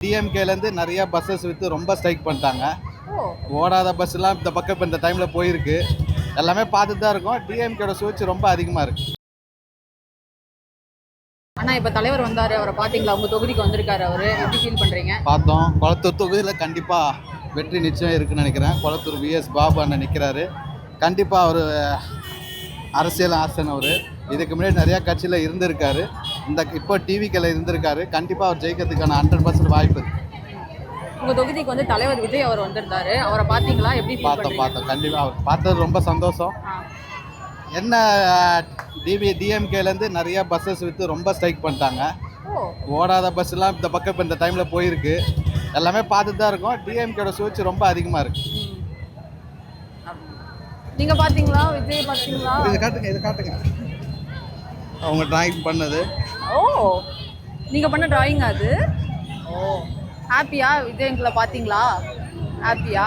டிஎம்கேலேருந்து நிறைய பஸ்ஸஸ் விற்று ரொம்ப ஸ்ட்ரைக் பண்ணிட்டாங்க. ஓ ஓடாத பஸ்ஸெலாம் இந்த பக்கம் இப்போ இந்த டைமில் போயிருக்கு. எல்லாமே பார்த்துட்டு தான் இருக்கோம். டிஎம்கேட சூழ்ச்சி ரொம்ப அதிகமாக இருக்குது. அண்ணா இப்போ தலைவர் வந்தாரு, அவரை பார்த்தீங்களா? உங்க தொகுதிக்கு வந்திருக்காரு அவரு, எப்படி ஃபீல் பண்றீங்க? பார்த்தோம். கொளத்தூர் தொகுதியில் கண்டிப்பாக வெற்றி நிச்சயம் இருக்குன்னு நினைக்கிறேன். கொளத்தூர் விஎஸ் பாபு அண்ணன் நிற்கிறாரு. கண்டிப்பாக அவர் அரசியல் ஆசன். அவர் இதுக்கு முன்னாடி நிறையா கட்சியில் இருந்திருக்காரு. இப்போ டிவிக்கில் இருந்திருக்காரு. கண்டிப்பாக அவர் ஜெயிக்கிறதுக்கான 100% வாய்ப்பு இருக்குது. உங்க தொகுதிக்கு வந்து தலைவர் விஜய் அவர் வந்திருந்தாரு, அவரை பார்த்தீங்களா? எப்படி ஃபீல் பண்றீங்க? பார்த்தோம். கண்டிப்பாக அவர் பார்த்தது ரொம்ப சந்தோஷம். என்ன டிஎம்கேலேருந்து நிறைய பஸ்ஸஸ் விற்று ரொம்ப ஸ்ட்ரைக் பண்ணிட்டாங்க. ஓடாத பஸ்ஸெலாம் இந்த பக்கம் இப்போ இந்த டைமில் போயிருக்கு. எல்லாமே பார்த்துட்டு தான் இருக்கோம். டிஎம்கேட சூழ்ச்சி ரொம்ப அதிகமாக இருக்குது. நீங்க பார்த்தீங்களா? விஜய் பார்த்தீங்களா? இது காட்டுங்க அவங்க டிராயிங் பண்ணது. ஓ நீங்க பண்ண டிராயிங் அது? ஓ ஹாப்பியா? விஜய் அங்கிளை பார்த்தீங்களா? ஹாப்பியா?